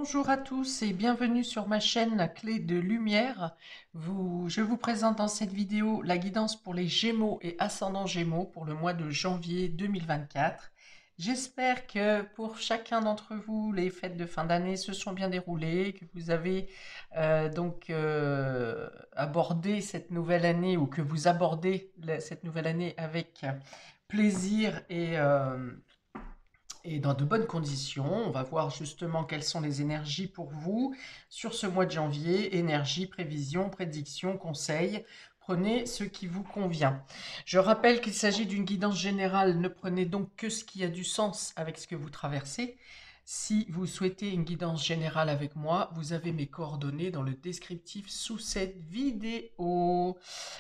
Bonjour à tous et bienvenue sur ma chaîne Clé de Lumière. Je vous présente dans cette vidéo la guidance pour les Gémeaux et ascendants Gémeaux pour le mois de janvier 2024. J'espère que pour chacun d'entre vous, les fêtes de fin d'année se sont bien déroulées, que vous avez abordé cette nouvelle année ou que vous abordez cette nouvelle année avec plaisir et dans de bonnes conditions. On va voir justement quelles sont les énergies pour vous sur ce mois de janvier. Énergie, prévision, prédiction, conseil. Prenez ce qui vous convient. Je rappelle qu'il s'agit d'une guidance générale. Ne prenez donc que ce qui a du sens avec ce que vous traversez. Si vous souhaitez une guidance générale avec moi, vous avez mes coordonnées dans le descriptif sous cette vidéo.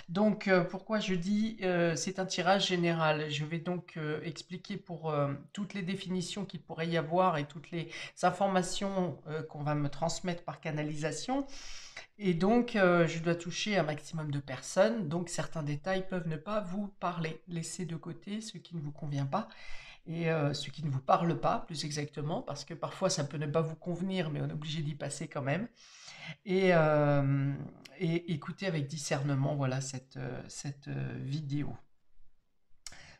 Donc, pourquoi je dis c'est un tirage général? Je vais donc expliquer pour toutes les définitions qu'il pourrait y avoir et toutes les informations qu'on va me transmettre par canalisation. Et donc, je dois toucher un maximum de personnes. Donc, certains détails peuvent ne pas vous parler. Laissez de côté ce qui ne vous convient pas et ce qui ne vous parle pas, plus exactement, parce que parfois ça peut ne pas vous convenir, mais on est obligé d'y passer quand même. Et, euh, et écoutez avec discernement, voilà, cette vidéo.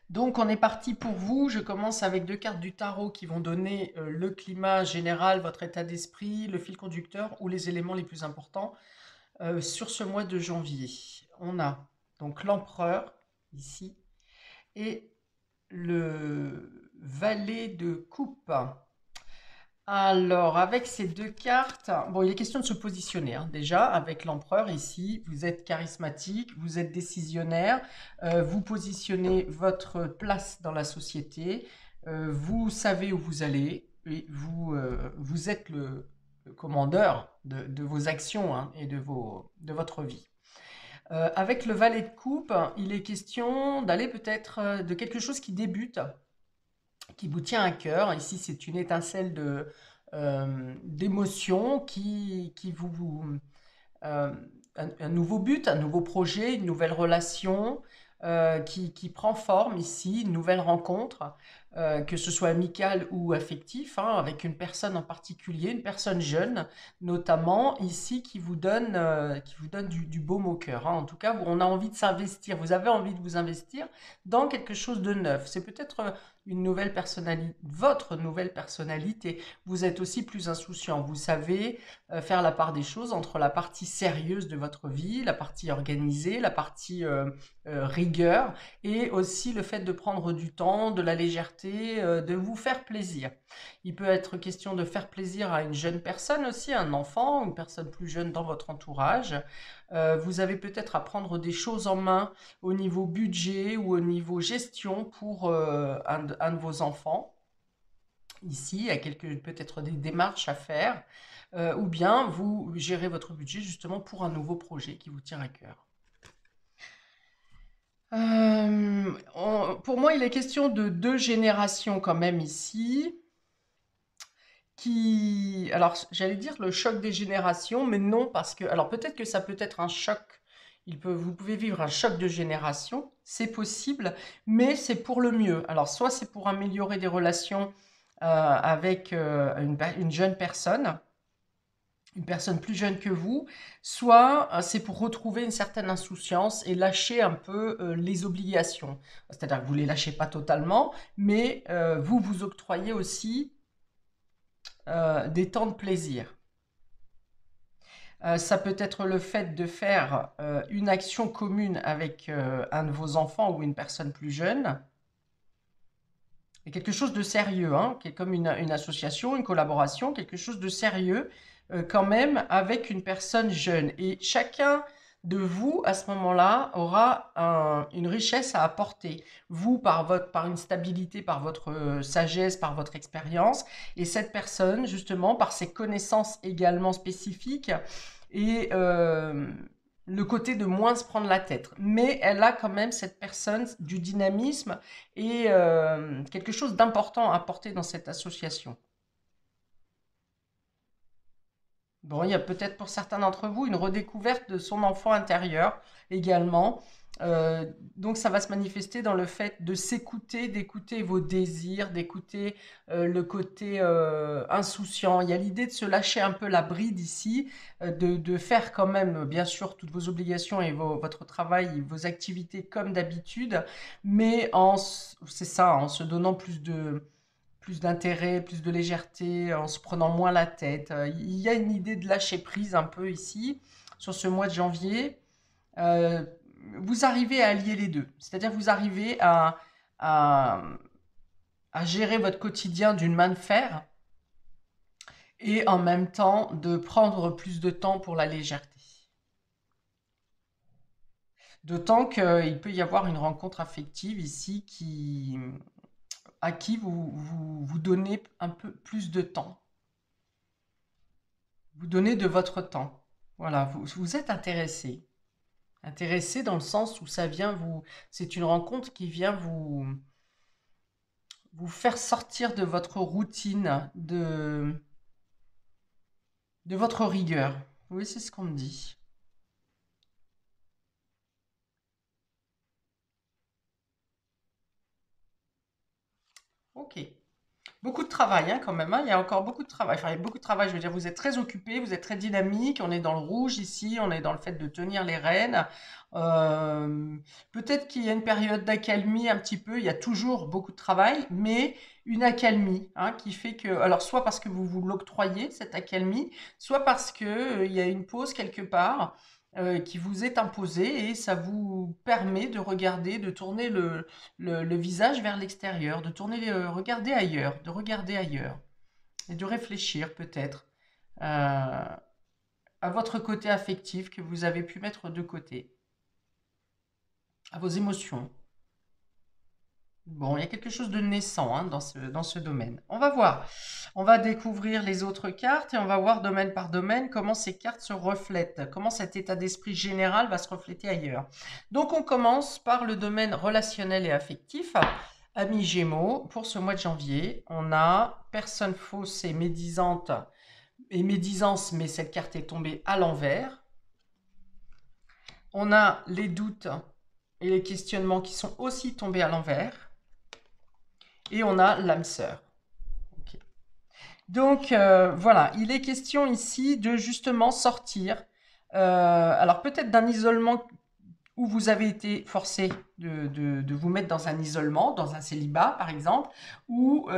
Donc on est parti pour vous. Je commence avec deux cartes du tarot qui vont donner le climat général, votre état d'esprit, le fil conducteur ou les éléments les plus importants sur ce mois de janvier. On a donc l'empereur ici et le valet de coupe. Alors, avec ces deux cartes, bon, il est question de se positionner, hein, déjà, avec l'empereur ici. Vous êtes charismatique, vous êtes décisionnaire, vous positionnez votre place dans la société, vous savez où vous allez, et vous êtes le commandeur de vos actions, hein, et de votre vie. Avec le valet de coupe, il est question d'aller peut-être de quelque chose qui débute, qui vous tient à cœur. Ici, c'est une étincelle d'émotion qui euh, un nouveau but, un nouveau projet, une nouvelle relation qui prend forme ici, une nouvelle rencontre, que ce soit amicale ou affective, hein, avec une personne en particulier, une personne jeune, notamment ici, qui vous donne du baume au cœur, hein. En tout cas, on a envie de s'investir, vous avez envie de vous investir dans quelque chose de neuf. C'est peut-être une nouvelle personnalité, votre nouvelle personnalité. Vous êtes aussi plus insouciant, vous savez faire la part des choses entre la partie sérieuse de votre vie, la partie organisée, la partie rigueur, et aussi le fait de prendre du temps, de la légèreté, de vous faire plaisir. Il peut être question de faire plaisir à une jeune personne aussi, un enfant, une personne plus jeune dans votre entourage. Vous avez peut-être à prendre des choses en main au niveau budget ou au niveau gestion pour un de vos enfants. Ici, il y a peut-être des démarches à faire, ou bien vous gérez votre budget justement pour un nouveau projet qui vous tient à cœur. Pour moi, il est question de deux générations quand même ici, alors j'allais dire le choc des générations, mais non parce que, alors peut-être que ça peut être un choc. Vous pouvez vivre un choc de génération, c'est possible, mais c'est pour le mieux. Alors soit c'est pour améliorer des relations avec une jeune personne, une personne plus jeune que vous, soit c'est pour retrouver une certaine insouciance et lâcher un peu les obligations. C'est-à-dire que vous ne les lâchez pas totalement, mais vous vous octroyez aussi des temps de plaisir. Ça peut être le fait de faire une action commune avec un de vos enfants ou une personne plus jeune. Et quelque chose de sérieux, hein, qui est comme une association, une collaboration, quelque chose de sérieux quand même avec une personne jeune. Et chacun de vous, à ce moment-là, aura une richesse à apporter. Vous, par une stabilité, par votre sagesse, par votre expérience, et cette personne, justement, par ses connaissances également spécifiques, et le côté de moins se prendre la tête. Mais elle a quand même, cette personne, du dynamisme et quelque chose d'important à apporter dans cette association. Bon, il y a peut-être pour certains d'entre vous une redécouverte de son enfant intérieur également. Donc ça va se manifester dans le fait de s'écouter, d'écouter vos désirs, d'écouter le côté insouciant. Il y a l'idée de se lâcher un peu la bride ici, de faire quand même, bien sûr, toutes vos obligations et votre travail, vos activités comme d'habitude, mais c'est ça, en se donnant plus d'intérêt, plus de légèreté, en se prenant moins la tête. Il y a une idée de lâcher prise un peu ici, sur ce mois de janvier. Euh, Vous arrivez à allier les deux. C'est-à-dire vous arrivez à, à gérer votre quotidien d'une main de fer et en même temps de prendre plus de temps pour la légèreté. D'autant qu'il peut y avoir une rencontre affective ici à qui vous donnez un peu plus de temps. Vous donnez de votre temps. Voilà, vous êtes intéressé. Intéressé dans le sens où ça vient c'est une rencontre qui vient vous faire sortir de votre routine, de votre rigueur. Oui, c'est ce qu'on me dit. Ok. Beaucoup de travail, hein, quand même, hein. Il y a encore beaucoup de travail. Enfin, il y a beaucoup de travail. Je veux dire, vous êtes très occupé, vous êtes très dynamique. On est dans le rouge ici, on est dans le fait de tenir les rênes. Euh, Peut-être qu'il y a une période d'accalmie un petit peu. Il y a toujours beaucoup de travail, mais une accalmie, hein, qui fait que, alors soit parce que vous vous l'octroyez cette accalmie, soit parce que il y a une pause quelque part. Qui vous est imposée et ça vous permet de regarder, de tourner le visage vers l'extérieur, de tourner, regarder ailleurs et de réfléchir peut-être à votre côté affectif que vous avez pu mettre de côté, à vos émotions. Bon, il y a quelque chose de naissant, hein, dans ce domaine. On va voir. On va découvrir les autres cartes et on va voir domaine par domaine comment ces cartes se reflètent, comment cet état d'esprit général va se refléter ailleurs. Donc on commence par le domaine relationnel et affectif. Amis Gémeaux, pour ce mois de janvier, on a personne fausse et médisante et médisance, mais cette carte est tombée à l'envers. On a les doutes et les questionnements qui sont aussi tombés à l'envers. Et on a l'âme sœur. Ok. Donc voilà, il est question ici de justement sortir. Alors peut-être d'un isolement où vous avez été forcé de vous mettre dans un isolement, dans un célibat par exemple, où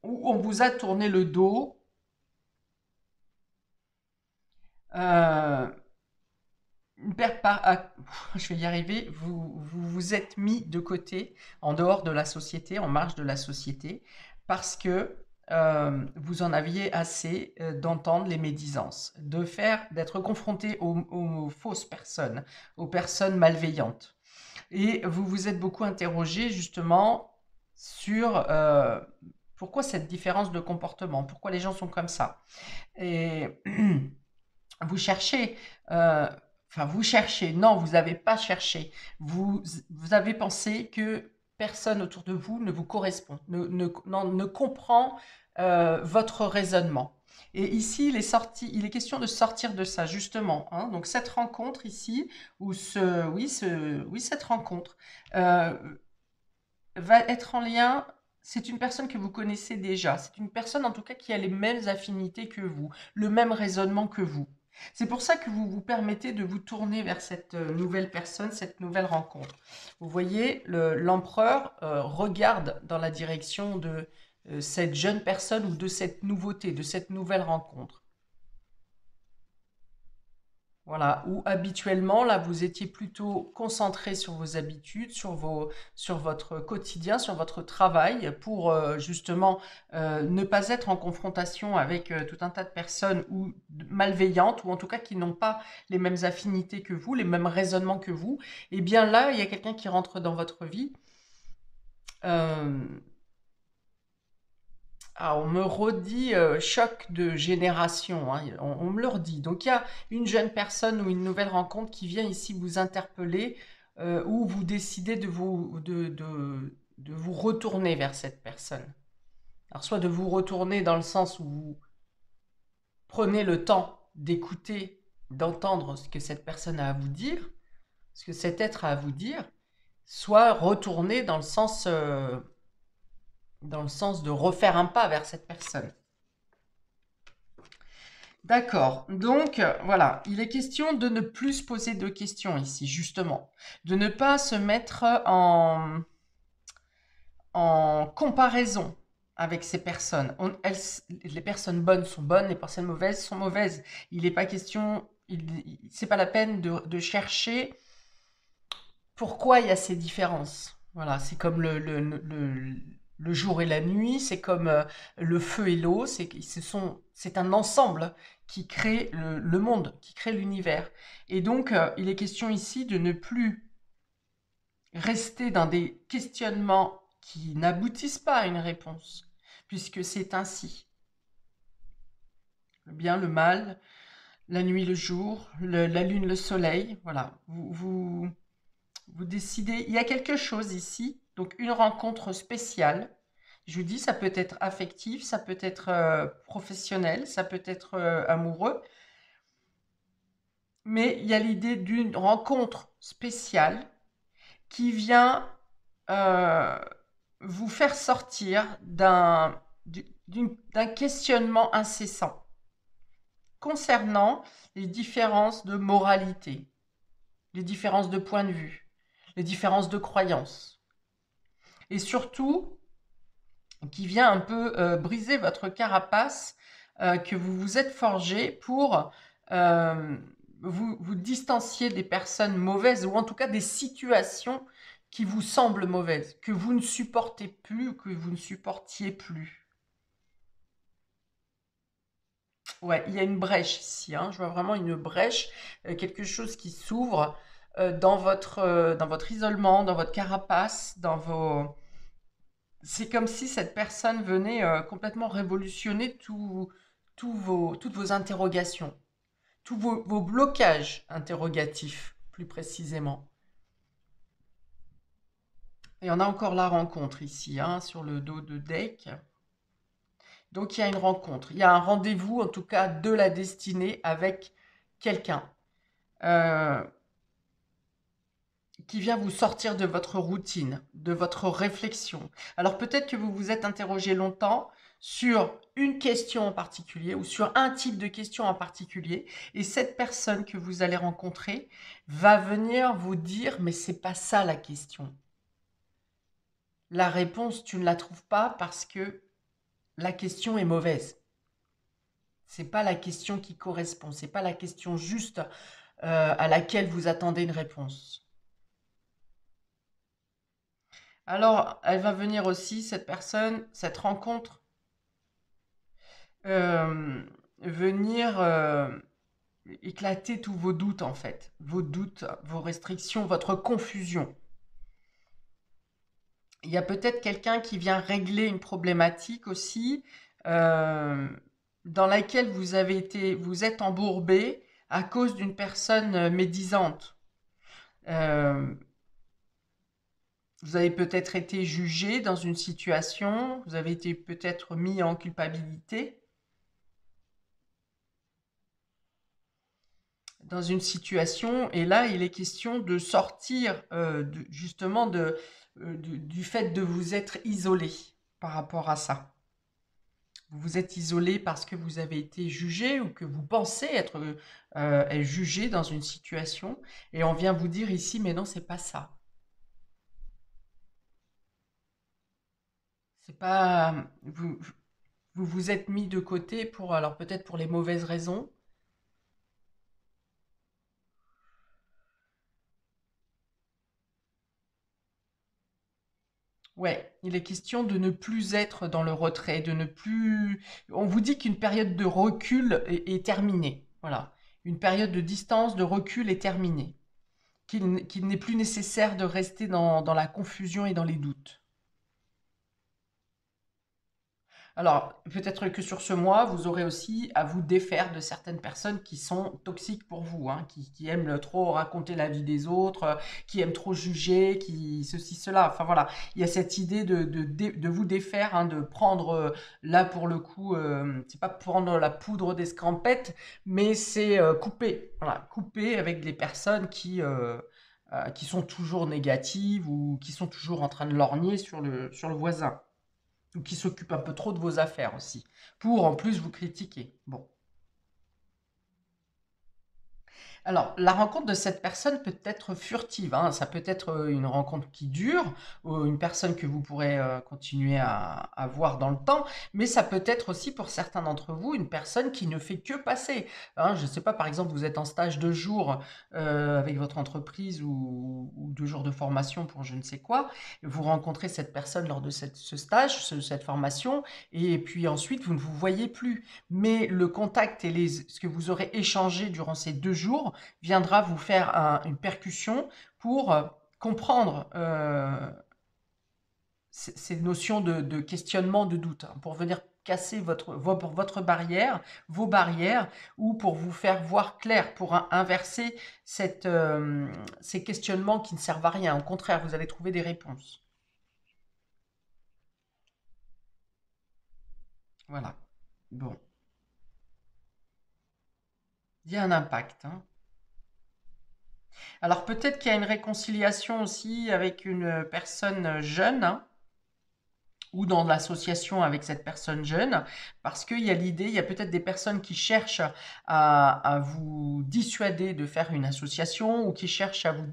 on vous a tourné le dos. Euh, je vais y arriver, vous êtes mis de côté, en dehors de la société, en marge de la société, parce que vous en aviez assez d'entendre les médisances, d'être confronté aux fausses personnes, aux personnes malveillantes. Et vous vous êtes beaucoup interrogé justement sur pourquoi cette différence de comportement, pourquoi les gens sont comme ça. Et vous cherchez, euh, vous cherchez, non, vous n'avez pas cherché. Vous avez pensé que personne autour de vous ne vous correspond, ne comprend votre raisonnement. Et ici, il est question de sortir de ça, justement, hein. Donc, cette rencontre ici, oui, cette rencontre euh, va être en lien. C'est une personne que vous connaissez déjà. C'est une personne, en tout cas, qui a les mêmes affinités que vous, le même raisonnement que vous. C'est pour ça que vous vous permettez de vous tourner vers cette nouvelle personne, cette nouvelle rencontre. Vous voyez, l'empereur regarde dans la direction de cette jeune personne ou de cette nouveauté, de cette nouvelle rencontre. Voilà, où habituellement, là, vous étiez plutôt concentré sur vos habitudes, sur votre quotidien, sur votre travail, pour justement ne pas être en confrontation avec tout un tas de personnes malveillantes, ou en tout cas qui n'ont pas les mêmes affinités que vous, les mêmes raisonnements que vous. Et bien là, il y a quelqu'un qui rentre dans votre vie. Euh, on me redit choc de génération, hein, on me le redit. Donc il y a une jeune personne ou une nouvelle rencontre qui vient ici vous interpeller ou vous décidez de vous retourner vers cette personne. Alors soit de vous retourner dans le sens où prenez le temps d'écouter, d'entendre ce que cette personne a à vous dire, ce que cet être a à vous dire, soit retournez dans le sens de refaire un pas vers cette personne. D'accord, donc voilà, il est question de ne plus se poser de questions ici, justement. De ne pas se mettre en comparaison avec ces personnes. Les personnes bonnes sont bonnes, les personnes mauvaises sont mauvaises. Il n'est pas question, c'est pas la peine de chercher pourquoi il y a ces différences. Voilà, c'est comme le jour et la nuit, c'est comme le feu et l'eau, c'est un ensemble qui crée le monde, qui crée l'univers. Et donc, il est question ici de ne plus rester dans des questionnements qui n'aboutissent pas à une réponse, puisque c'est ainsi. Le bien, le mal, la nuit, le jour, la lune, le soleil, voilà. Vous décidez, il y a quelque chose ici, donc une rencontre spéciale. Je vous dis, ça peut être affectif, ça peut être professionnel, ça peut être amoureux, mais il y a l'idée d'une rencontre spéciale qui vient euh, vous faire sortir d'un questionnement incessant concernant les différences de moralité, les différences de point de vue, les différences de croyances. Et surtout, qui vient un peu briser votre carapace que vous vous êtes forgé pour vous distancier des personnes mauvaises, ou en tout cas des situations qui vous semblent mauvaises, que vous ne supportez plus, ou que vous ne supportiez plus. Ouais, il y a une brèche ici, hein. Je vois vraiment une brèche, quelque chose qui s'ouvre dans votre isolement, dans votre carapace, dans vos... C'est comme si cette personne venait complètement révolutionner toutes vos interrogations, tous vos blocages interrogatifs, plus précisément. Et on a encore la rencontre ici, hein, sur le dos de deck. Donc il y a une rencontre, il y a un rendez-vous, en tout cas de la destinée, avec quelqu'un euh, qui vient vous sortir de votre routine, de votre réflexion. Alors peut-être que vous vous êtes interrogé longtemps sur une question en particulier ou sur un type de question en particulier, et cette personne que vous allez rencontrer va venir vous dire mais c'est pas ça la question. La réponse, tu ne la trouves pas parce que la question est mauvaise. C'est pas la question qui correspond, c'est pas la question juste à laquelle vous attendez une réponse. Alors, elle va venir aussi, cette personne, cette rencontre, euh, venir éclater tous vos doutes en fait. Vos doutes, vos restrictions, votre confusion. Il y a peut-être quelqu'un qui vient régler une problématique aussi euh, dans laquelle vous êtes embourbé à cause d'une personne médisante. Euh, Vous avez peut-être été jugé dans une situation, vous avez été peut-être mis en culpabilité dans une situation, et là, il est question de sortir justement du fait de vous être isolé par rapport à ça. Vous vous êtes isolé parce que vous avez été jugé ou que vous pensez être jugé dans une situation, et on vient vous dire ici, mais non, c'est pas ça. C'est pas vous vous êtes mis de côté pour alors peut-être pour les mauvaises raisons. Ouais, il est question de ne plus être dans le retrait, de ne plus. On vous dit qu'une période de recul est terminée. Voilà, une période de distance, de recul est terminée. Qu'il n'est plus nécessaire de rester dans la confusion et dans les doutes. Alors, peut-être que sur ce mois, vous aurez aussi à vous défaire de certaines personnes qui sont toxiques pour vous, hein, qui aiment trop raconter la vie des autres, qui aiment trop juger, qui ceci, cela. Enfin voilà, il y a cette idée de vous défaire, hein, de prendre, là pour le coup, c'est pas prendre la poudre d'escampette, mais c'est couper. Voilà, couper avec des personnes qui sont toujours négatives ou qui sont toujours en train de lorgner sur le voisin ou qui s'occupe un peu trop de vos affaires aussi, pour en plus vous critiquer. Bon. Alors, la rencontre de cette personne peut être furtive, hein. Ça peut être une rencontre qui dure, ou une personne que vous pourrez continuer à voir dans le temps, mais ça peut être aussi pour certains d'entre vous une personne qui ne fait que passer, hein. Je ne sais pas, par exemple, vous êtes en stage 2 jours avec votre entreprise ou 2 jours de formation pour je ne sais quoi, vous rencontrez cette personne lors de ce stage, cette formation, et puis ensuite vous ne vous voyez plus. Mais le contact et ce que vous aurez échangé durant ces 2 jours viendra vous faire une percussion pour comprendre ces notions de questionnement, de doute, hein, pour venir casser votre barrière, vos barrières, ou pour vous faire voir clair, pour inverser ces questionnements qui ne servent à rien. Au contraire, vous allez trouver des réponses. Voilà. Bon, il y a un impact, hein. Alors peut-être qu'il y a une réconciliation aussi avec une personne jeune, hein, ou dans l'association avec cette personne jeune, parce qu'il y a l'idée, il y a peut-être des personnes qui cherchent à vous dissuader de faire une association ou qui cherchent à vous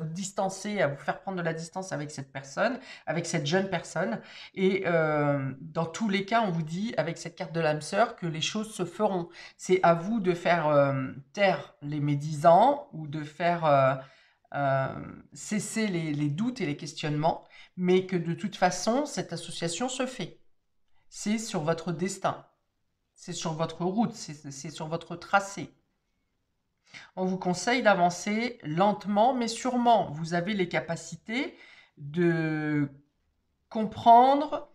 distancer, à vous faire prendre de la distance avec cette personne, avec cette jeune personne. Et dans tous les cas, on vous dit avec cette carte de l'âme sœur que les choses se feront. C'est à vous de faire taire les médisants ou de faire euh, cesser les doutes et les questionnements, mais que de toute façon, cette association se fait. C'est sur votre destin, c'est sur votre route, c'est sur votre tracé. On vous conseille d'avancer lentement, mais sûrement. Vous avez les capacités de comprendre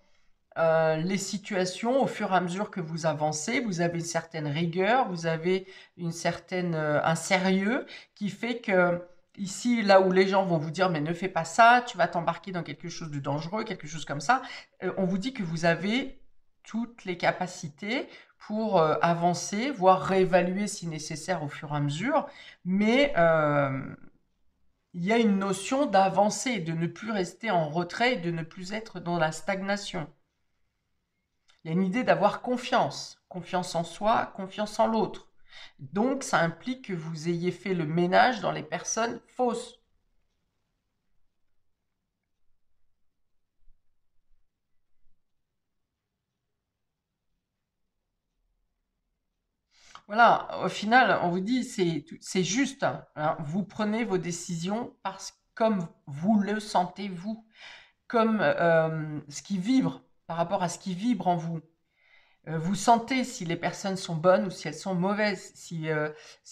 les situations au fur et à mesure que vous avancez. Vous avez une certaine rigueur, vous avez un sérieux qui fait que ici, là où les gens vont vous dire mais ne fais pas ça, tu vas t'embarquer dans quelque chose de dangereux, quelque chose comme ça, on vous dit que vous avez toutes les capacités pour avancer, voire réévaluer si nécessaire au fur et à mesure, mais il y a une notion d'avancer, de ne plus rester en retrait, de ne plus être dans la stagnation. Il y a une idée d'avoir confiance, confiance en soi, confiance en l'autre. Donc, ça implique que vous ayez fait le ménage dans les personnes fausses. Voilà, au final, on vous dit, c'est juste, hein. Vous prenez vos décisions comme vous le sentez vous, comme ce qui vibre par rapport à ce qui vibre en vous. Vous sentez si les personnes sont bonnes ou si elles sont mauvaises, si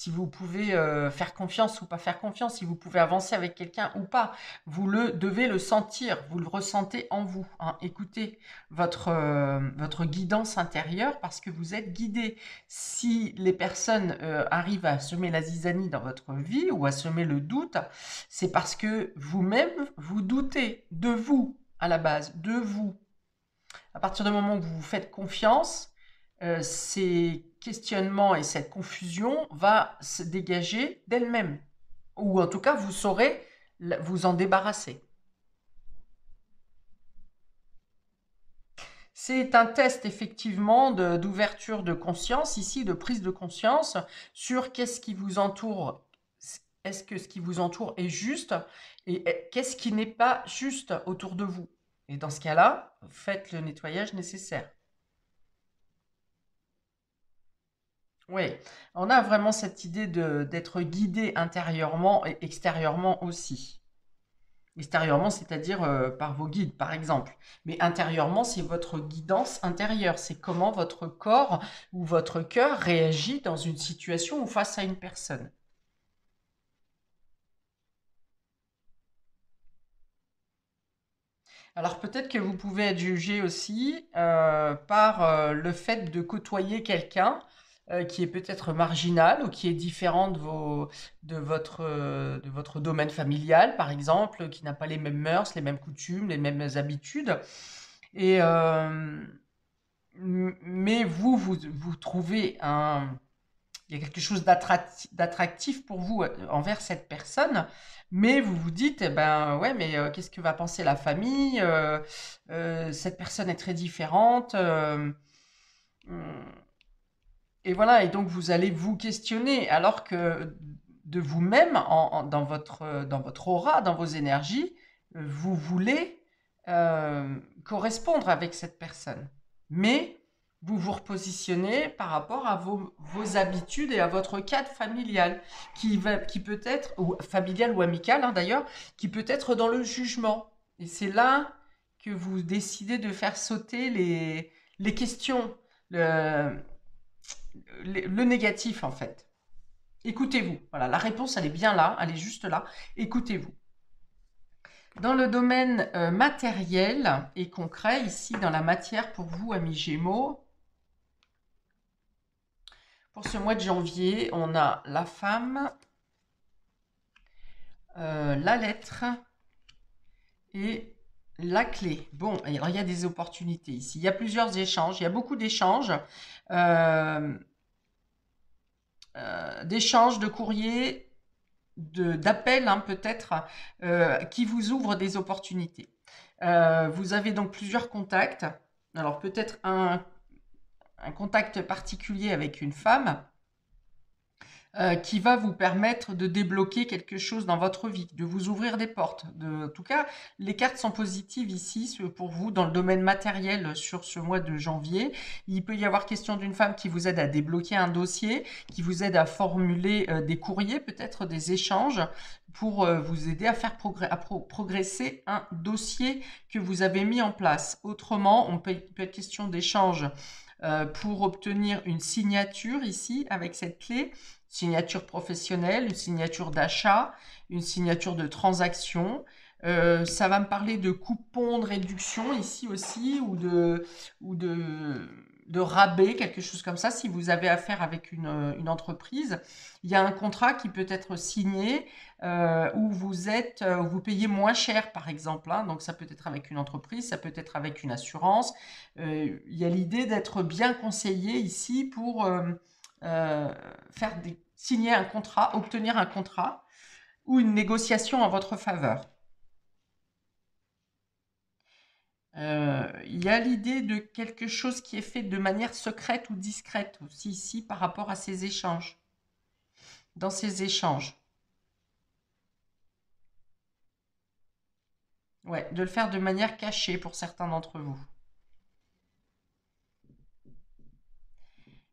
vous pouvez faire confiance ou pas faire confiance, si vous pouvez avancer avec quelqu'un ou pas. Vous devez le sentir, vous le ressentez en vous, hein. Écoutez votre guidance intérieure parce que vous êtes guidé. Si les personnes arrivent à semer la zizanie dans votre vie ou à semer le doute, c'est parce que vous-même, vous doutez de vous à la base, de vous. À partir du moment où vous vous faites confiance, ces questionnements et cette confusion va se dégager d'elle-même. Ou en tout cas, vous saurez vous en débarrasser. C'est un test effectivement d'ouverture de conscience, ici de prise de conscience sur qu'est-ce qui vous entoure. Est-ce que ce qui vous entoure est juste et qu'est-ce qui n'est pas juste autour de vous? Et dans ce cas-là, faites le nettoyage nécessaire. Oui, on a vraiment cette idée d'être guidé intérieurement et extérieurement aussi. Extérieurement, c'est-à-dire par vos guides, par exemple. Mais intérieurement, c'est votre guidance intérieure. C'est comment votre corps ou votre cœur réagit dans une situation ou face à une personne. Alors peut-être que vous pouvez être jugé aussi par le fait de côtoyer quelqu'un qui est peut-être marginal ou qui est différent de votre domaine familial, par exemple, qui n'a pas les mêmes mœurs, les mêmes coutumes, les mêmes habitudes. Et, mais vous trouvez il y a quelque chose d'attractif pour vous envers cette personne, mais vous vous dites, eh ben ouais, mais qu'est-ce que va penser la famille? Cette personne est très différente. Hum, et voilà, et donc vous allez vous questionner, alors que de vous-même, dans votre aura, dans vos énergies, vous voulez correspondre avec cette personne. Mais vous vous repositionnez par rapport à vos habitudes et à votre cadre familial, qui peut être, ou familial ou amical hein, d'ailleurs, qui peut être dans le jugement. Et c'est là que vous décidez de faire sauter les questions. Le, le négatif en fait. Écoutez-vous. Voilà, la réponse elle est bien là, elle est juste là. Écoutez-vous. Dans le domaine matériel et concret, ici dans la matière pour vous, amis Gémeaux, pour ce mois de janvier, on a la femme, la lettre et la clé. Bon, alors il y a des opportunités ici. Il y a plusieurs échanges, il y a beaucoup d'échanges. D'échanges, de courriers, d'appels hein, peut-être, qui vous ouvrent des opportunités. Vous avez donc plusieurs contacts. Alors peut-être un contact particulier avec une femme qui va vous permettre de débloquer quelque chose dans votre vie, de vous ouvrir des portes. En tout cas, les cartes sont positives ici pour vous dans le domaine matériel sur ce mois de janvier. Il peut y avoir question d'une femme qui vous aide à débloquer un dossier, qui vous aide à formuler des courriers, peut-être des échanges, pour vous aider à faire progresser un dossier que vous avez mis en place. Autrement, peut être question d'échange pour obtenir une signature ici avec cette clé, signature professionnelle, une signature d'achat, une signature de transaction. Ça va me parler de coupons de réduction ici aussi ou de rabais, quelque chose comme ça, si vous avez affaire avec une entreprise. Il y a un contrat qui peut être signé où vous payez moins cher, par exemple. Hein. Donc ça peut être avec une entreprise, ça peut être avec une assurance. Il y a l'idée d'être bien conseillé ici pour signer un contrat, obtenir un contrat ou une négociation en votre faveur. Il y a l'idée de quelque chose qui est fait de manière secrète ou discrète aussi ici par rapport à ces échanges. Dans ces échanges. Ouais, de le faire de manière cachée pour certains d'entre vous.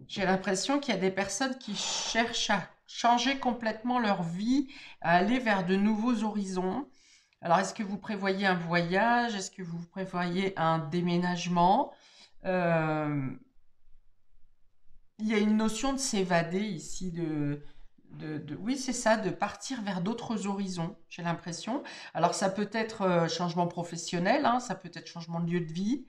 J'ai l'impression qu'il y a des personnes qui cherchent à changer complètement leur vie, à aller vers de nouveaux horizons. Alors, est-ce que vous prévoyez un voyage? Est-ce que vous prévoyez un déménagement? Il y a une notion de s'évader ici, oui, c'est ça, de partir vers d'autres horizons, j'ai l'impression. Alors, ça peut être changement professionnel, hein, ça peut être changement de lieu de vie,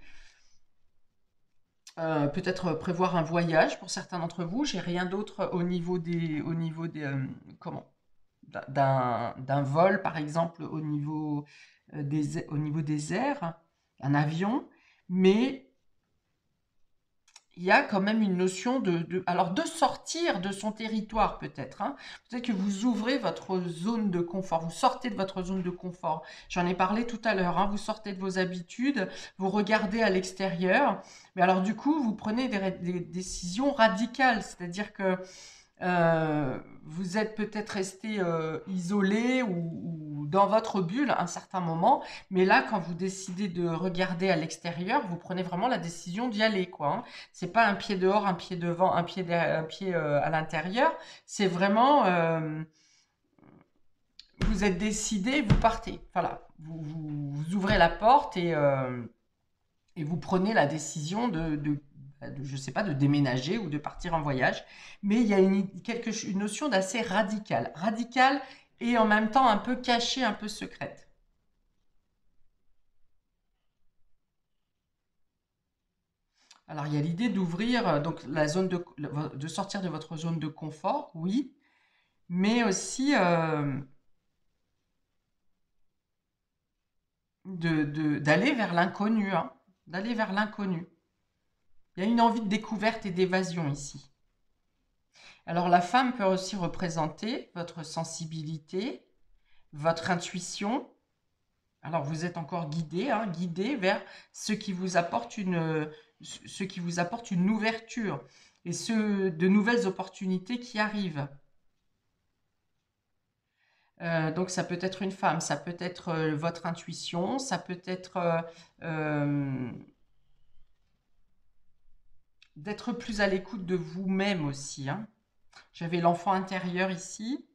peut-être prévoir un voyage pour certains d'entre vous. J'ai rien d'autre comment, d'un vol, par exemple, au niveau des airs, un avion, mais il y a quand même une notion alors de sortir de son territoire peut-être. Hein. Peut-être que vous ouvrez votre zone de confort, vous sortez de votre zone de confort. J'en ai parlé tout à l'heure. Hein. Vous sortez de vos habitudes, vous regardez à l'extérieur, mais alors du coup vous prenez des décisions radicales, c'est-à-dire que vous êtes peut-être resté isolé ou dans votre bulle à un certain moment, mais là, quand vous décidez de regarder à l'extérieur, vous prenez vraiment la décision d'y aller, quoi. Hein. C'est pas un pied dehors, un pied devant, un pied à l'intérieur. C'est vraiment, vous êtes décidé, vous partez. Voilà, vous ouvrez la porte et vous prenez la décision je sais pas, de déménager ou de partir en voyage. Mais il y a une notion d'assez radicale. Radicale et en même temps un peu cachée, un peu secrète. Alors, il y a l'idée d'ouvrir donc la zone de sortir de votre zone de confort, oui, mais aussi d'aller vers l'inconnu, hein, d'aller vers l'inconnu. Il y a une envie de découverte et d'évasion ici. Alors, la femme peut aussi représenter votre sensibilité, votre intuition. Alors, vous êtes encore guidé, hein, guidé vers ce qui vous apporte ce qui vous apporte une ouverture et de nouvelles opportunités qui arrivent. Donc, ça peut être une femme, ça peut être votre intuition, ça peut être euh, d'être plus à l'écoute de vous-même aussi, hein. J'avais l'enfant intérieur ici.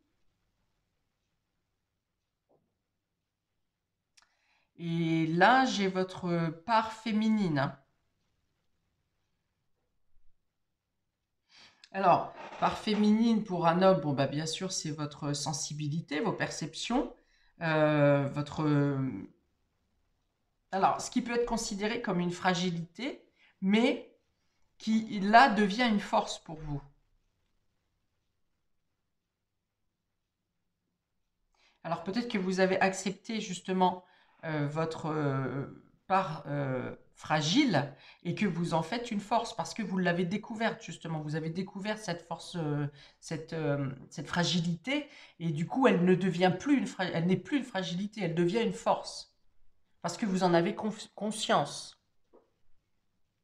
Et là, j'ai votre part féminine, hein. Alors, part féminine pour un homme, bon, bah, bien sûr, c'est votre sensibilité, vos perceptions, votre... Alors, ce qui peut être considéré comme une fragilité, mais qui, là, devient une force pour vous. Alors, peut-être que vous avez accepté justement votre part fragile et que vous en faites une force parce que vous l'avez découverte justement. Vous avez découvert cette force, cette fragilité et du coup, elle ne devient plus elle n'est plus une fragilité, elle devient une force parce que vous en avez conscience.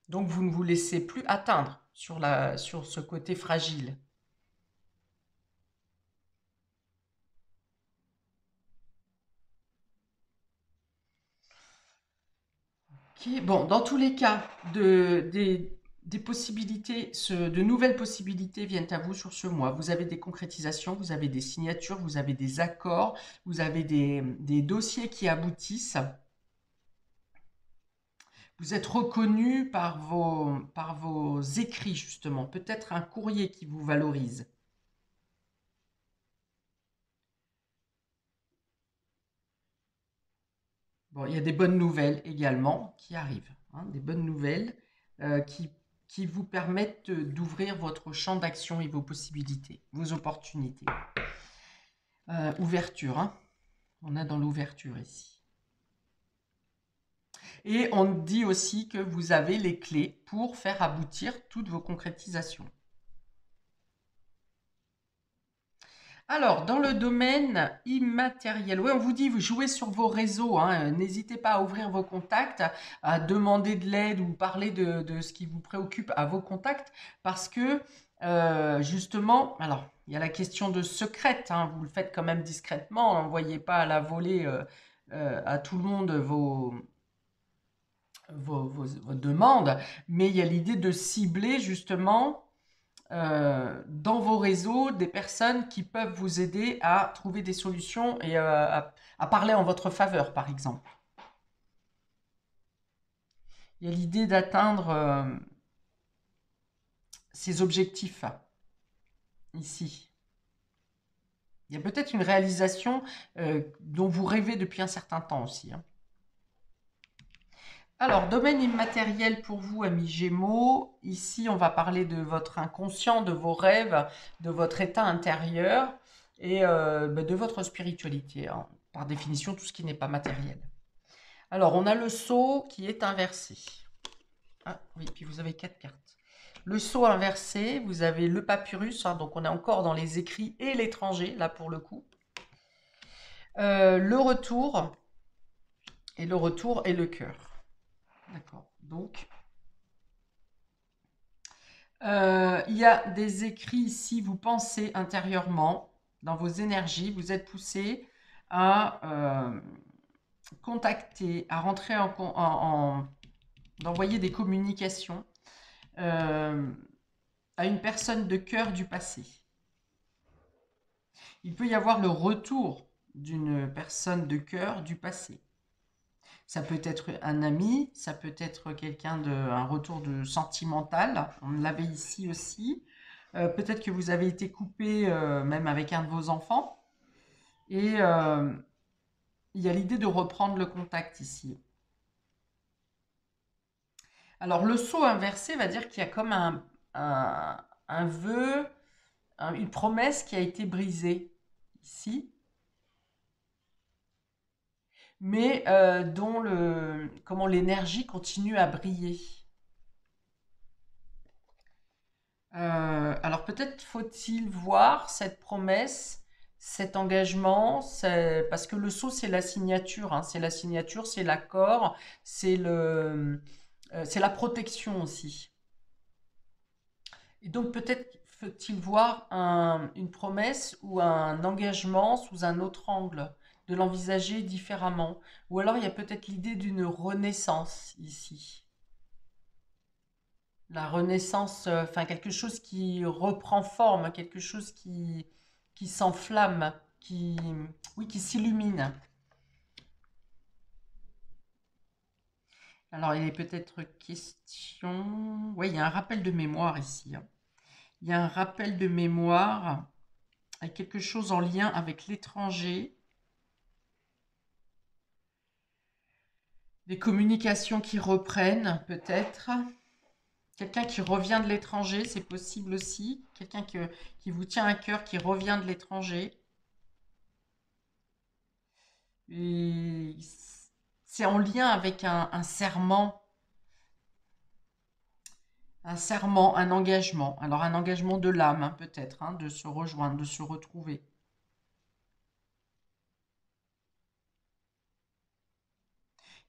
Donc, vous ne vous laissez plus atteindre sur ce côté fragile. Bon, dans tous les cas, des possibilités, de nouvelles possibilités viennent à vous sur ce mois. Vous avez des concrétisations, vous avez des signatures, vous avez des accords, vous avez des dossiers qui aboutissent. Vous êtes reconnu par vos écrits, justement. Peut-être un courrier qui vous valorise. Bon, il y a des bonnes nouvelles également qui arrivent, hein, des bonnes nouvelles euh, qui, qui vous permettent d'ouvrir votre champ d'action et vos possibilités, vos opportunités. Ouverture, hein. On est dans l'ouverture ici. Et on dit aussi que vous avez les clés pour faire aboutir toutes vos concrétisations. Alors, dans le domaine immatériel, oui, on vous dit, vous jouez sur vos réseaux, hein, n'hésitez pas à ouvrir vos contacts, à demander de l'aide ou parler de ce qui vous préoccupe à vos contacts, parce que justement, alors, il y a la question de secrète, hein, vous le faites quand même discrètement, n'envoyez pas à la volée à tout le monde vos demandes, mais il y a l'idée de cibler justement dans vos réseaux des personnes qui peuvent vous aider à trouver des solutions et à parler en votre faveur, par exemple. Il y a l'idée d'atteindre ces objectifs ici. Il y a peut-être une réalisation dont vous rêvez depuis un certain temps aussi, hein. Alors, domaine immatériel pour vous, amis Gémeaux. Ici, on va parler de votre inconscient, de vos rêves, de votre état intérieur et de votre spiritualité, hein. Par définition, tout ce qui n'est pas matériel. Alors, on a le sceau qui est inversé. Ah oui, puis vous avez 4 cartes. Le sceau inversé, vous avez le papyrus, hein, donc on est encore dans les écrits et l'étranger, là pour le coup. Le retour et le cœur. D'accord. Donc, il y a des écrits ici, vous pensez intérieurement, dans vos énergies, vous êtes poussé à contacter, à rentrer d'envoyer des communications à une personne de cœur du passé. Il peut y avoir le retour d'une personne de cœur du passé. Ça peut être un ami, ça peut être un retour de sentimental. On l'avait ici aussi. Peut-être que vous avez été coupé même avec un de vos enfants. Et il y a l'idée de reprendre le contact ici. Alors, le sceau inversé va dire qu'il y a comme un vœu, une promesse qui a été brisée ici, mais dont comment l'énergie continue à briller. Alors peut-être faut-il voir cette promesse, cet engagement, parce que le sceau c'est la signature, hein, c'est la signature, c'est l'accord, c'est la protection aussi. Et donc peut-être faut-il voir une promesse ou un engagement sous un autre angle, de l'envisager différemment. Ou alors il y a peut-être l'idée d'une renaissance ici. La renaissance, enfin quelque chose qui reprend forme, quelque chose qui s'enflamme, oui, qui s'illumine. Alors il est peut-être question, oui, il y a un rappel de mémoire ici, hein. Il y a un rappel de mémoire avec quelque chose en lien avec l'étranger, des communications qui reprennent peut-être. Quelqu'un qui revient de l'étranger, c'est possible aussi. Quelqu'un qui vous tient à cœur, qui revient de l'étranger. Et c'est en lien avec un serment, un engagement. Alors un engagement de l'âme, hein, peut-être, hein, de se rejoindre, de se retrouver.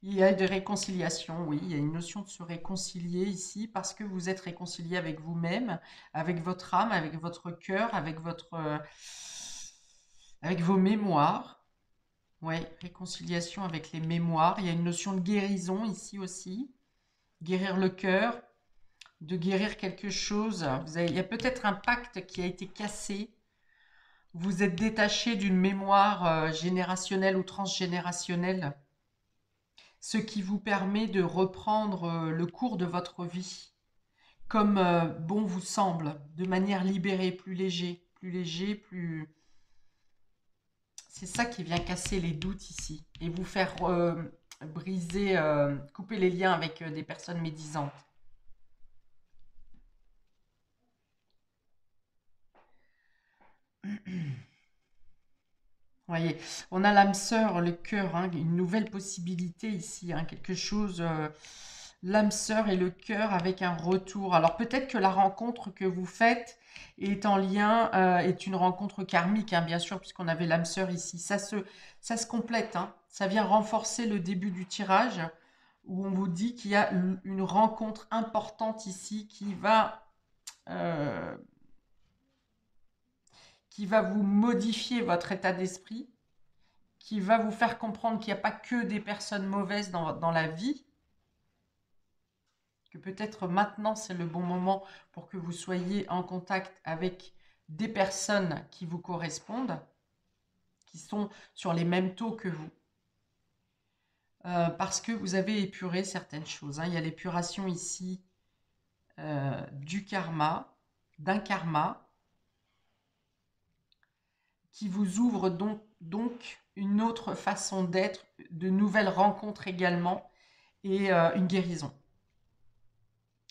Il y a des réconciliations, oui, il y a une notion de se réconcilier ici parce que vous êtes réconcilié avec vous-même, avec votre âme, avec votre cœur, avec vos mémoires. Oui, réconciliation avec les mémoires. Il y a une notion de guérison ici aussi. Guérir le cœur, de guérir quelque chose. Il y a peut-être un pacte qui a été cassé. Vous êtes détaché d'une mémoire générationnelle ou transgénérationnelle, ce qui vous permet de reprendre le cours de votre vie comme bon vous semble, de manière libérée, plus léger, plus... C'est ça qui vient casser les doutes ici et vous faire briser, couper les liens avec des personnes médisantes. Voyez, on a l'âme sœur, le cœur, hein, une nouvelle possibilité ici, hein, quelque chose, l'âme sœur et le cœur avec un retour. Alors peut-être que la rencontre que vous faites est en lien, est une rencontre karmique, hein, bien sûr, puisqu'on avait l'âme sœur ici. Ça se complète, hein, ça vient renforcer le début du tirage, où on vous dit qu'il y a une rencontre importante ici euh, qui va vous modifier votre état d'esprit, qui va vous faire comprendre qu'il n'y a pas que des personnes mauvaises dans la vie, que peut-être maintenant c'est le bon moment pour que vous soyez en contact avec des personnes qui vous correspondent, qui sont sur les mêmes taux que vous, parce que vous avez épuré certaines choses, hein. Il y a l'épuration ici du karma, d'un karma, qui vous ouvre donc une autre façon d'être, de nouvelles rencontres également, et une guérison.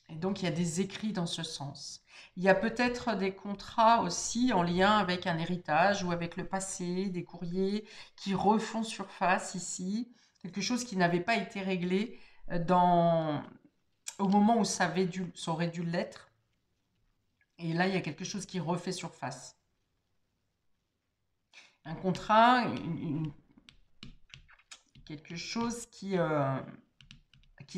Et donc, il y a des écrits dans ce sens. Il y a peut-être des contrats aussi en lien avec un héritage ou avec le passé, des courriers qui refont surface ici, quelque chose qui n'avait pas été réglé au moment où ça aurait dû l'être. Et là, il y a quelque chose qui refait surface. Un contrat, quelque chose qui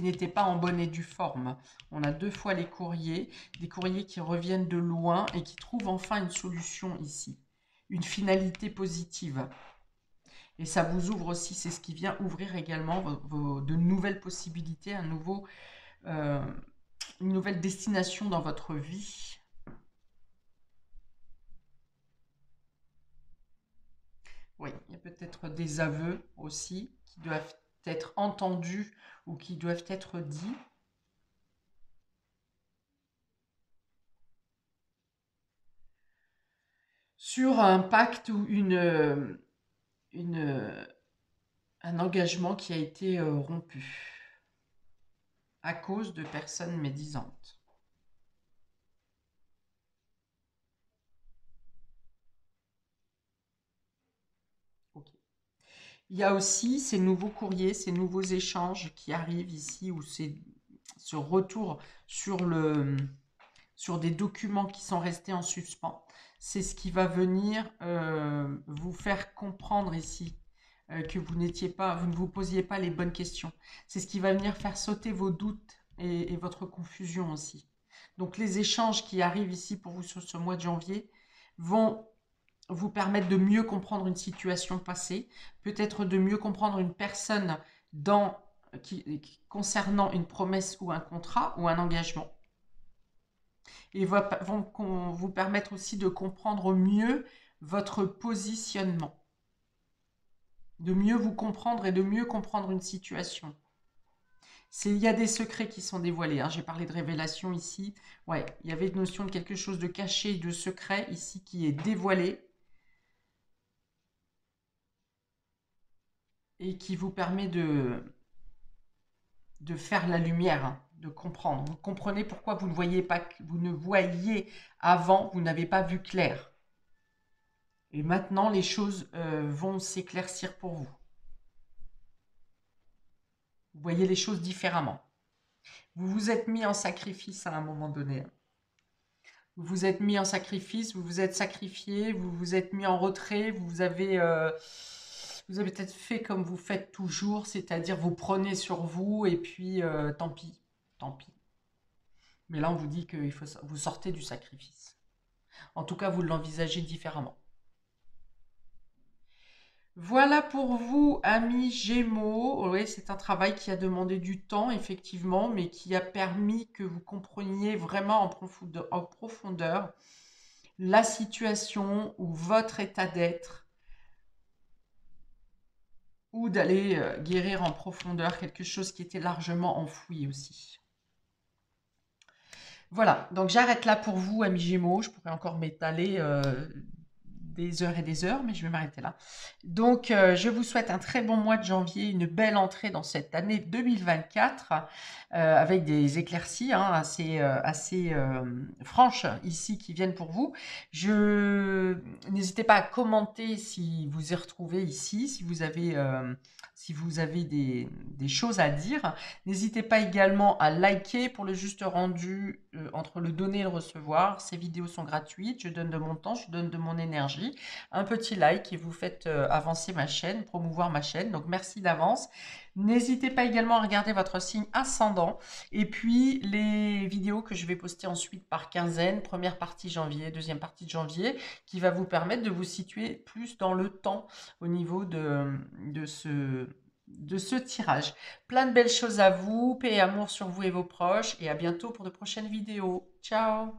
n'était pas en bonne et due forme. On a deux fois les courriers, des courriers qui reviennent de loin et qui trouvent enfin une solution ici, une finalité positive. Et ça vous ouvre aussi, c'est ce qui vient ouvrir également de nouvelles possibilités, euh, une nouvelle destination dans votre vie. Oui, il y a peut-être des aveux aussi qui doivent être entendus ou qui doivent être dits. Sur un pacte ou une, un engagement qui a été rompu. à cause de personnes médisantes. Ok. Il y a aussi ces nouveaux courriers, ces nouveaux échanges qui arrivent ici, ou ce retour sur des documents qui sont restés en suspens. C'est ce qui va venir vous faire comprendre ici que vous ne vous posiez pas les bonnes questions. C'est ce qui va venir faire sauter vos doutes et votre confusion aussi. Donc les échanges qui arrivent ici pour vous sur ce mois de janvier vont vous permettre de mieux comprendre une situation passée, peut-être de mieux comprendre une personne concernant une promesse ou un contrat ou un engagement. Et vont vous permettre aussi de comprendre mieux votre positionnement, de mieux vous comprendre et de mieux comprendre une situation. Il y a des secrets qui sont dévoilés, hein. J'ai parlé de révélation ici. Ouais, il y avait une notion de quelque chose de caché, de secret ici qui est dévoilé et qui vous permet de faire la lumière, hein, de comprendre. Vous comprenez pourquoi vous ne voyez pas, vous ne voyiez avant, vous n'avez pas vu clair. Et maintenant, les choses vont s'éclaircir pour vous. Vous voyez les choses différemment. Vous vous êtes mis en sacrifice à un moment donné. Vous vous êtes mis en sacrifice, vous vous êtes sacrifié, vous vous êtes mis en retrait, vous avez peut-être fait comme vous faites toujours, c'est-à-dire vous prenez sur vous et puis tant pis, tant pis. Mais là, on vous dit que vous sortez du sacrifice. En tout cas, vous l'envisagez différemment. Voilà pour vous, amis Gémeaux. Oui, c'est un travail qui a demandé du temps, effectivement, mais qui a permis que vous compreniez vraiment en profondeur la situation ou votre état d'être, ou d'aller guérir en profondeur quelque chose qui était largement enfoui aussi. Voilà, donc j'arrête là pour vous, amis Gémeaux. Je pourrais encore m'étaler des heures et des heures, mais je vais m'arrêter là. Donc, je vous souhaite un très bon mois de janvier, une belle entrée dans cette année 2024, avec des éclaircies hein, assez franches ici qui viennent pour vous. N'hésitez pas à commenter si vous y retrouvez ici, si vous avez des choses à dire. N'hésitez pas également à liker pour le juste rendu entre le donner et le recevoir. Ces vidéos sont gratuites, je donne de mon temps, je donne de mon énergie. Un petit like et vous faites avancer ma chaîne, promouvoir ma chaîne. Donc merci d'avance. N'hésitez pas également à regarder votre signe ascendant et puis les vidéos que je vais poster ensuite par quinzaine, première partie janvier, deuxième partie de janvier, qui va vous permettre de vous situer plus dans le temps au niveau de ce tirage. Plein de belles choses à vous, paix et amour sur vous et vos proches, et à bientôt pour de prochaines vidéos. Ciao!